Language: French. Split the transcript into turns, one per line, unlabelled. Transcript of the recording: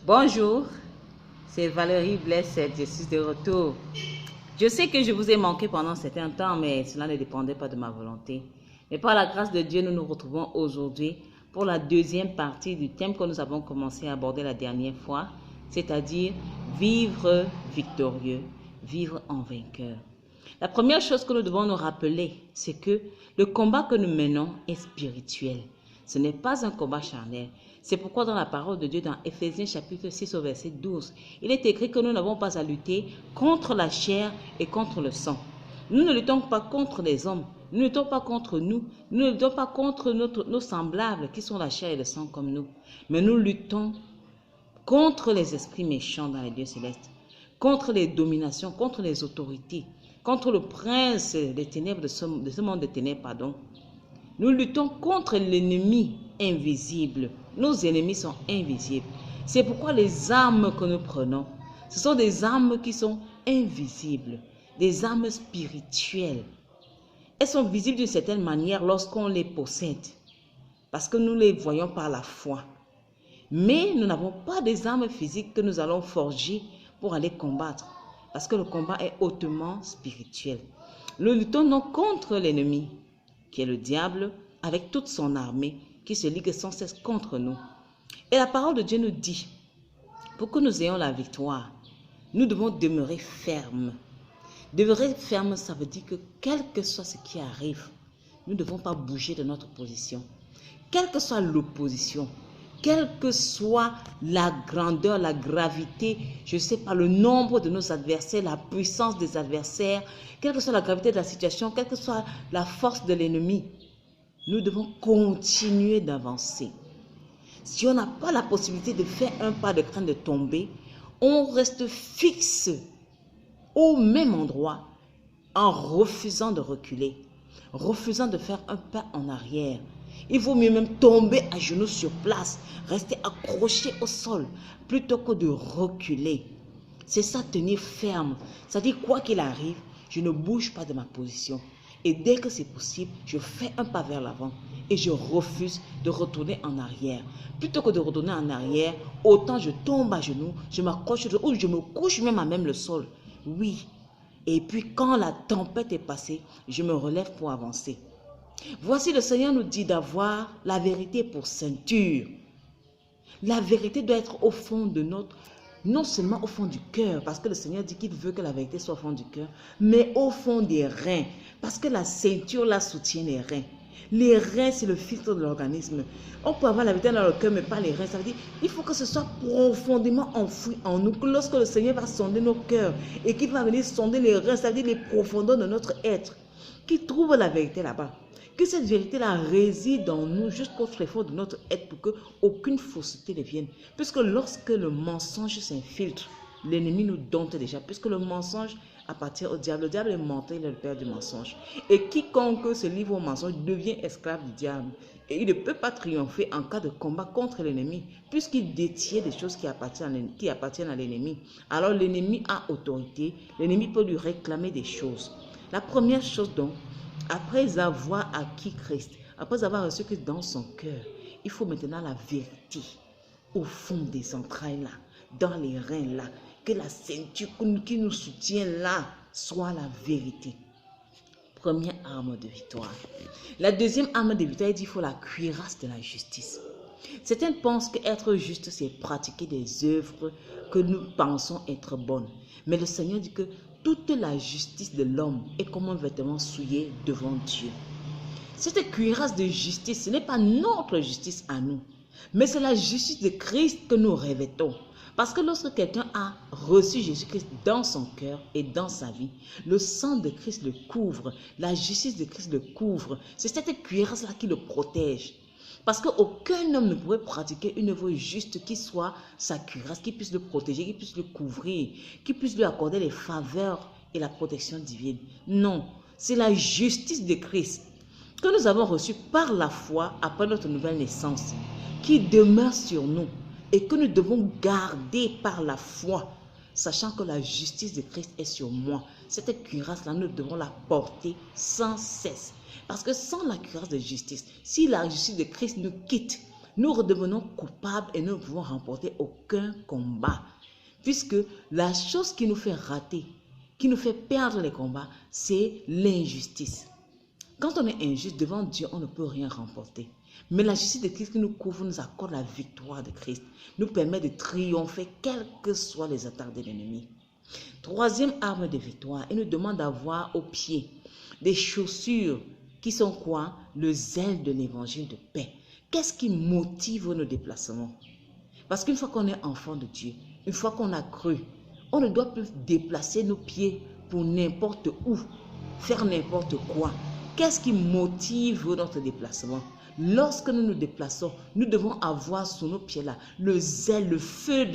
Bonjour, c'est Valérie Blessed, je suis de retour. Je sais que je vous ai manqué pendant un certain temps, mais cela ne dépendait pas de ma volonté. Mais par la grâce de Dieu, nous nous retrouvons aujourd'hui pour la deuxième partie du thème que nous avons commencé à aborder la dernière fois, c'est-à-dire vivre victorieux, vivre en vainqueur. La première chose que nous devons nous rappeler, c'est que le combat que nous menons est spirituel. Ce n'est pas un combat charnel. C'est pourquoi dans la parole de Dieu, dans Éphésiens chapitre 6 au verset 12, il est écrit que nous n'avons pas à lutter contre la chair et contre le sang. Nous ne luttons pas contre les hommes, nous ne luttons pas contre nous ne luttons pas contre nos semblables qui sont la chair et le sang comme nous, mais nous luttons contre les esprits méchants dans les lieux célestes, contre les dominations, contre les autorités, contre le prince des ténèbres de ce monde des ténèbres, pardon. Nous luttons contre l'ennemi invisible. Nos ennemis sont invisibles. C'est pourquoi les armes que nous prenons, ce sont des armes qui sont invisibles, des armes spirituelles. Elles sont visibles d'une certaine manière lorsqu'on les possède, parce que nous les voyons par la foi. Mais nous n'avons pas des armes physiques que nous allons forger pour aller combattre, parce que le combat est hautement spirituel. Nous luttons donc contre l'ennemi, qui est le diable, avec toute son armée, qui se ligue sans cesse contre nous. Et la parole de Dieu nous dit, pour que nous ayons la victoire, nous devons demeurer fermes. Demeurer ferme, ça veut dire que quel que soit ce qui arrive, nous ne devons pas bouger de notre position. Quelle que soit l'opposition, quelle que soit la grandeur, la gravité, je ne sais pas, le nombre de nos adversaires, la puissance des adversaires, quelle que soit la gravité de la situation, quelle que soit la force de l'ennemi, nous devons continuer d'avancer. Si on n'a pas la possibilité de faire un pas de crainte de tomber, on reste fixe au même endroit en refusant de reculer, refusant de faire un pas en arrière. Il vaut mieux même tomber à genoux sur place, rester accroché au sol, plutôt que de reculer. C'est ça, tenir ferme. Ça dit quoi qu'il arrive, je ne bouge pas de ma position. Et dès que c'est possible, je fais un pas vers l'avant et je refuse de retourner en arrière. Plutôt que de retourner en arrière, autant je tombe à genoux, je m'accroche ou je me couche même à même le sol. Oui. Et puis quand la tempête est passée, je me relève pour avancer. Voici le Seigneur nous dit d'avoir la vérité pour ceinture. La vérité doit être au fond de notre, non seulement au fond du cœur, parce que le Seigneur dit qu'il veut que la vérité soit au fond du cœur, mais au fond des reins, parce que la ceinture la soutient les reins. Les reins, c'est le filtre de l'organisme. On peut avoir la vérité dans le cœur, mais pas les reins. Ça veut dire qu'il faut que ce soit profondément enfoui en nous. Que lorsque le Seigneur va sonder nos cœurs et qu'il va venir sonder les reins, ça veut dire les profondeurs de notre être, qu'il trouve la vérité là-bas. Que cette vérité-là réside en nous jusqu'au tréfonds de notre être pour qu'aucune fausseté ne vienne. Puisque lorsque le mensonge s'infiltre, l'ennemi nous dompte déjà. Puisque le mensonge appartient au diable. Le diable est menteur, il est le père du mensonge. Et quiconque se livre au mensonge devient esclave du diable. Et il ne peut pas triompher en cas de combat contre l'ennemi, puisqu'il détient des choses qui appartiennent à l'ennemi. Alors l'ennemi a autorité, l'ennemi peut lui réclamer des choses. La première chose donc, après avoir acquis Christ, après avoir reçu Christ dans son cœur, il faut maintenant la vérité au fond des entrailles là, dans les reins là, que la ceinture qui nous soutient là soit la vérité. Première arme de victoire. La deuxième arme de victoire, il dit qu'il faut la cuirasse de la justice. Certains pensent qu'être juste, c'est pratiquer des œuvres que nous pensons être bonnes. Mais le Seigneur dit que toute la justice de l'homme est comme un vêtement souillé devant Dieu. Cette cuirasse de justice, ce n'est pas notre justice à nous, mais c'est la justice de Christ que nous revêtons. Parce que lorsque quelqu'un a reçu Jésus-Christ dans son cœur et dans sa vie, le sang de Christ le couvre, la justice de Christ le couvre. C'est cette cuirasse-là qui le protège. Parce qu'aucun homme ne pourrait pratiquer une œuvre juste qui soit sa cuirasse, qui puisse le protéger, qui puisse le couvrir, qui puisse lui accorder les faveurs et la protection divine. Non, c'est la justice de Christ que nous avons reçue par la foi après notre nouvelle naissance, qui demeure sur nous et que nous devons garder par la foi, sachant que la justice de Christ est sur moi. Cette cuirasse-là, nous devons la porter sans cesse. Parce que sans la cuirasse de justice, si la justice de Christ nous quitte, nous redevenons coupables et nous ne pouvons remporter aucun combat. Puisque la chose qui nous fait rater, qui nous fait perdre les combats, c'est l'injustice. Quand on est injuste devant Dieu, on ne peut rien remporter. Mais la justice de Christ qui nous couvre nous accorde la victoire de Christ, nous permet de triompher quelles que soient les attaques de l'ennemi. Troisième arme de victoire, il nous demande d'avoir aux pieds des chaussures qui sont quoi? Le zèle de l'évangile de paix. Qu'est-ce qui motive nos déplacements? Parce qu'une fois qu'on est enfant de Dieu, une fois qu'on a cru, on ne doit plus déplacer nos pieds pour n'importe où, faire n'importe quoi. Qu'est-ce qui motive notre déplacement? Lorsque nous nous déplaçons, nous devons avoir sous nos pieds là le zèle, le feu de